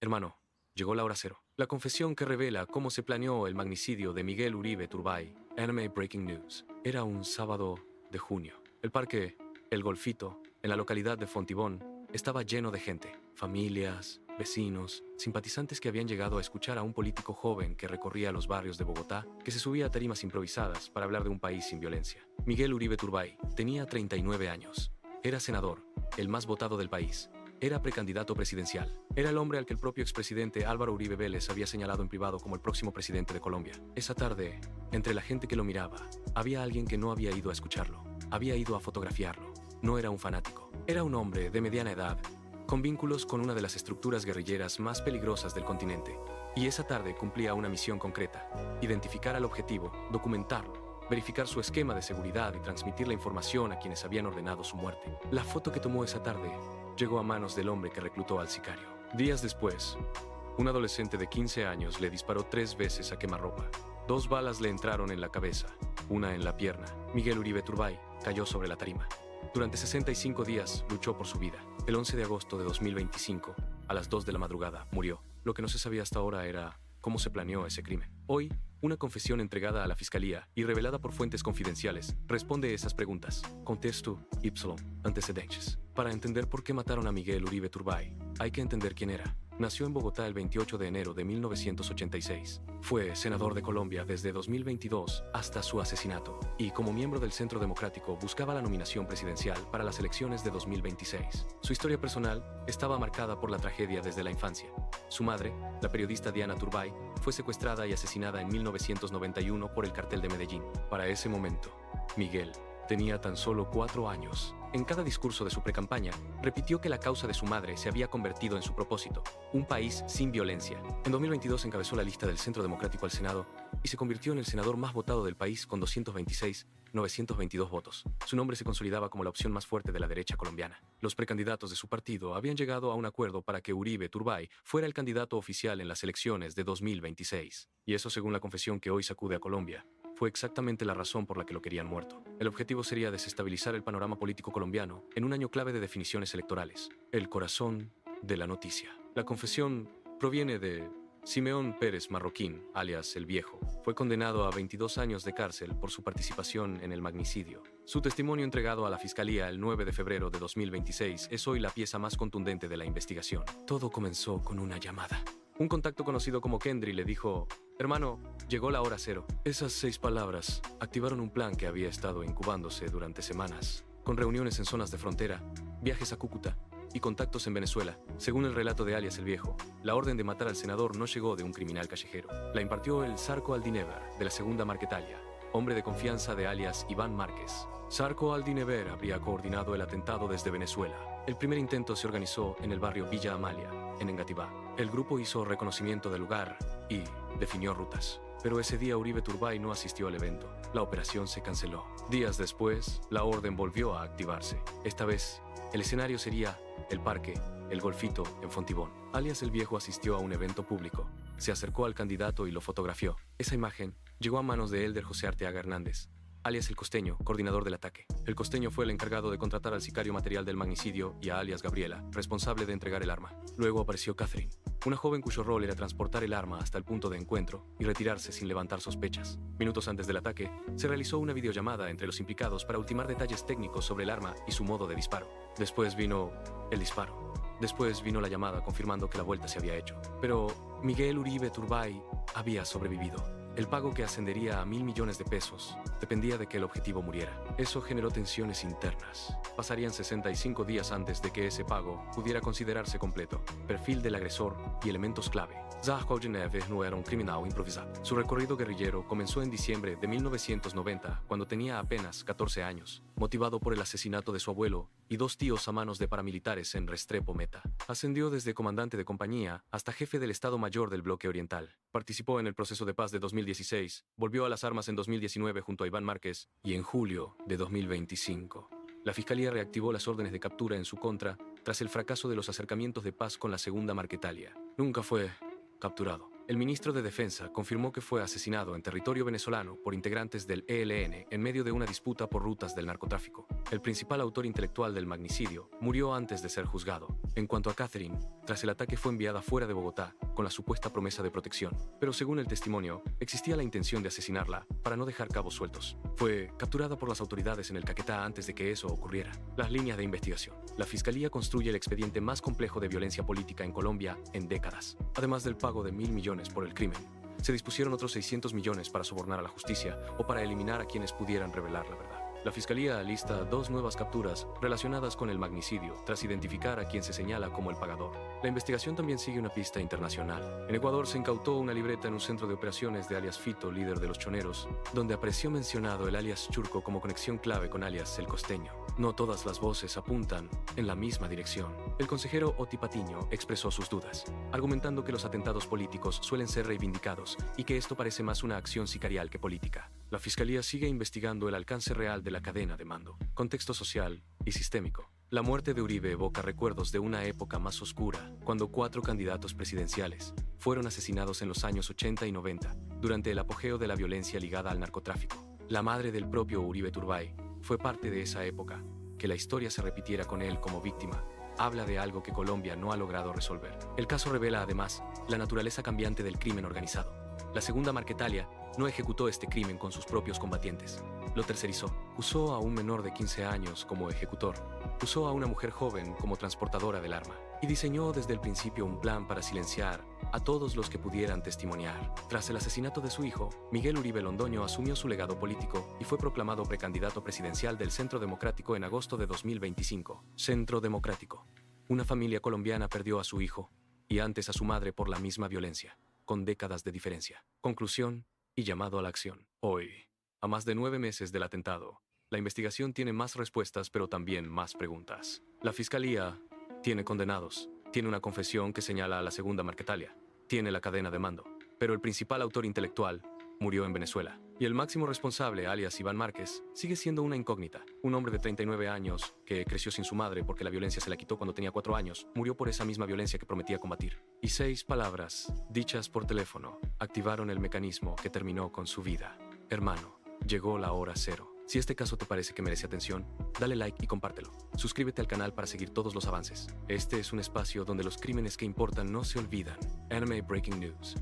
Hermano, llegó la hora cero. La confesión que revela cómo se planeó el magnicidio de Miguel Uribe Turbay. Anime Breaking News. Era un sábado de junio. El parque El Golfito, en la localidad de Fontibón, estaba lleno de gente. Familias, vecinos, simpatizantes que habían llegado a escuchar a un político joven que recorría los barrios de Bogotá, que se subía a tarimas improvisadas para hablar de un país sin violencia. Miguel Uribe Turbay tenía 39 años. Era senador, el más votado del país. Era precandidato presidencial. Era el hombre al que el propio expresidente Álvaro Uribe Vélez había señalado en privado como el próximo presidente de Colombia. Esa tarde, entre la gente que lo miraba, había alguien que no había ido a escucharlo. Había ido a fotografiarlo. No era un fanático. Era un hombre de mediana edad, con vínculos con una de las estructuras guerrilleras más peligrosas del continente. Y esa tarde cumplía una misión concreta: identificar al objetivo, documentarlo, verificar su esquema de seguridad y transmitir la información a quienes habían ordenado su muerte. La foto que tomó esa tarde llegó a manos del hombre que reclutó al sicario. Días después, un adolescente de 15 años le disparó 3 veces a quemarropa. 2 balas le entraron en la cabeza, una en la pierna. Miguel Uribe Turbay cayó sobre la tarima. Durante 65 días luchó por su vida. El 11 de agosto de 2025, a las 2 de la madrugada, murió. Lo que no se sabía hasta ahora era cómo se planeó ese crimen. Hoy, una confesión entregada a la Fiscalía y revelada por fuentes confidenciales responde esas preguntas. Contexto, ipsilon, antecedentes. Para entender por qué mataron a Miguel Uribe Turbay, hay que entender quién era. Nació en Bogotá el 28 de enero de 1986. Fue senador de Colombia desde 2022 hasta su asesinato, y como miembro del Centro Democrático buscaba la nominación presidencial para las elecciones de 2026. Su historia personal estaba marcada por la tragedia desde la infancia. Su madre, la periodista Diana Turbay, fue secuestrada y asesinada en 1991 por el cartel de Medellín. Para ese momento, Miguel tenía tan solo 4 años. En cada discurso de su precampaña, repitió que la causa de su madre se había convertido en su propósito: un país sin violencia. En 2022 encabezó la lista del Centro Democrático al Senado y se convirtió en el senador más votado del país con 226.922 votos. Su nombre se consolidaba como la opción más fuerte de la derecha colombiana. Los precandidatos de su partido habían llegado a un acuerdo para que Uribe Turbay fuera el candidato oficial en las elecciones de 2026. Y eso, según la confesión que hoy sacude a Colombia, fue exactamente la razón por la que lo querían muerto. El objetivo sería desestabilizar el panorama político colombiano en un año clave de definiciones electorales. El corazón de la noticia. La confesión proviene de Simeón Pérez Marroquín, alias El Viejo. Fue condenado a 22 años de cárcel por su participación en el magnicidio. Su testimonio entregado a la Fiscalía el 9 de febrero de 2026 es hoy la pieza más contundente de la investigación. Todo comenzó con una llamada. Un contacto conocido como Kendry le dijo: hermano, llegó la hora cero. Esas 6 palabras activaron un plan que había estado incubándose durante semanas, con reuniones en zonas de frontera, viajes a Cúcuta y contactos en Venezuela. Según el relato de alias El Viejo, la orden de matar al senador no llegó de un criminal callejero. La impartió el Zarco Aldinever, de la segunda Marquetalia, hombre de confianza de alias Iván Márquez. Zarco Aldinever habría coordinado el atentado desde Venezuela. El primer intento se organizó en el barrio Villa Amalia, en Engativá. El grupo hizo reconocimiento del lugar y definió rutas. Pero ese día Uribe Turbay no asistió al evento. La operación se canceló. Días después, la orden volvió a activarse. Esta vez, el escenario sería el parque El Golfito, en Fontibón. Alias El Viejo asistió a un evento público. Se acercó al candidato y lo fotografió. Esa imagen llegó a manos de Elder José Arteaga Hernández, alias El Costeño, coordinador del ataque. El Costeño fue el encargado de contratar al sicario material del magnicidio y a alias Gabriela, responsable de entregar el arma. Luego apareció Catherine, una joven cuyo rol era transportar el arma hasta el punto de encuentro y retirarse sin levantar sospechas. Minutos antes del ataque, se realizó una videollamada entre los implicados para ultimar detalles técnicos sobre el arma y su modo de disparo. Después vino el disparo. Después vino la llamada confirmando que la vuelta se había hecho. Pero Miguel Uribe Turbay había sobrevivido. El pago, que ascendería a 1.000 millones de pesos, dependía de que el objetivo muriera. Eso generó tensiones internas. Pasarían 65 días antes de que ese pago pudiera considerarse completo. Perfil del agresor y elementos clave. Zarco Aldinever no era un criminal improvisado. Su recorrido guerrillero comenzó en diciembre de 1990, cuando tenía apenas 14 años, motivado por el asesinato de su abuelo y 2 tíos a manos de paramilitares en Restrepo Meta. Ascendió desde comandante de compañía hasta jefe del Estado Mayor del Bloque Oriental. Participó en el proceso de paz de 2016, volvió a las armas en 2019 junto a Iván Márquez, y en julio de 2025, la Fiscalía reactivó las órdenes de captura en su contra tras el fracaso de los acercamientos de paz con la segunda Marquetalia. Nunca fue capturado. El ministro de Defensa confirmó que fue asesinado en territorio venezolano por integrantes del ELN en medio de una disputa por rutas del narcotráfico. El principal autor intelectual del magnicidio murió antes de ser juzgado. En cuanto a Catherine, tras el ataque fue enviada fuera de Bogotá con la supuesta promesa de protección, pero según el testimonio, existía la intención de asesinarla para no dejar cabos sueltos. Fue capturada por las autoridades en el Caquetá antes de que eso ocurriera. Las líneas de investigación. La Fiscalía construye el expediente más complejo de violencia política en Colombia en décadas. Además del pago de 1.000 millones por el crimen, se dispusieron otros 600 millones para sobornar a la justicia o para eliminar a quienes pudieran revelar la verdad. La Fiscalía alista 2 nuevas capturas relacionadas con el magnicidio, tras identificar a quien se señala como el pagador. La investigación también sigue una pista internacional. En Ecuador se incautó una libreta en un centro de operaciones de alias Fito, líder de los choneros, donde apareció mencionado el alias Churco como conexión clave con alias El Costeño. No todas las voces apuntan en la misma dirección. El consejero Oti Patiño expresó sus dudas, argumentando que los atentados políticos suelen ser reivindicados y que esto parece más una acción sicarial que política. La Fiscalía sigue investigando el alcance real de la cadena de mando, contexto social y sistémico. La muerte de Uribe evoca recuerdos de una época más oscura, cuando 4 candidatos presidenciales fueron asesinados en los años 80 y 90, durante el apogeo de la violencia ligada al narcotráfico. La madre del propio Uribe Turbay fue parte de esa época. Que la historia se repitiera con él como víctima habla de algo que Colombia no ha logrado resolver. El caso revela además la naturaleza cambiante del crimen organizado. La segunda Marquetalia no ejecutó este crimen con sus propios combatientes. Lo tercerizó. Usó a un menor de 15 años como ejecutor. Usó a una mujer joven como transportadora del arma. Y diseñó desde el principio un plan para silenciar a todos los que pudieran testimoniar. Tras el asesinato de su hijo, Miguel Uribe Londoño asumió su legado político y fue proclamado precandidato presidencial del Centro Democrático en agosto de 2025. Centro Democrático. Una familia colombiana perdió a su hijo y antes a su madre por la misma violencia, con décadas de diferencia. Conclusión y llamado a la acción. Hoy, a más de 9 meses del atentado, la investigación tiene más respuestas pero también más preguntas. La Fiscalía tiene condenados, tiene una confesión que señala a la segunda Marquetalia, tiene la cadena de mando, pero el principal autor intelectual murió en Venezuela. Y el máximo responsable, alias Iván Márquez, sigue siendo una incógnita. Un hombre de 39 años que creció sin su madre porque la violencia se la quitó cuando tenía 4 años, murió por esa misma violencia que prometía combatir. Y 6 palabras, dichas por teléfono, activaron el mecanismo que terminó con su vida. Hermano, llegó la hora cero. Si este caso te parece que merece atención, dale like y compártelo. Suscríbete al canal para seguir todos los avances. Este es un espacio donde los crímenes que importan no se olvidan. Anime Breaking News.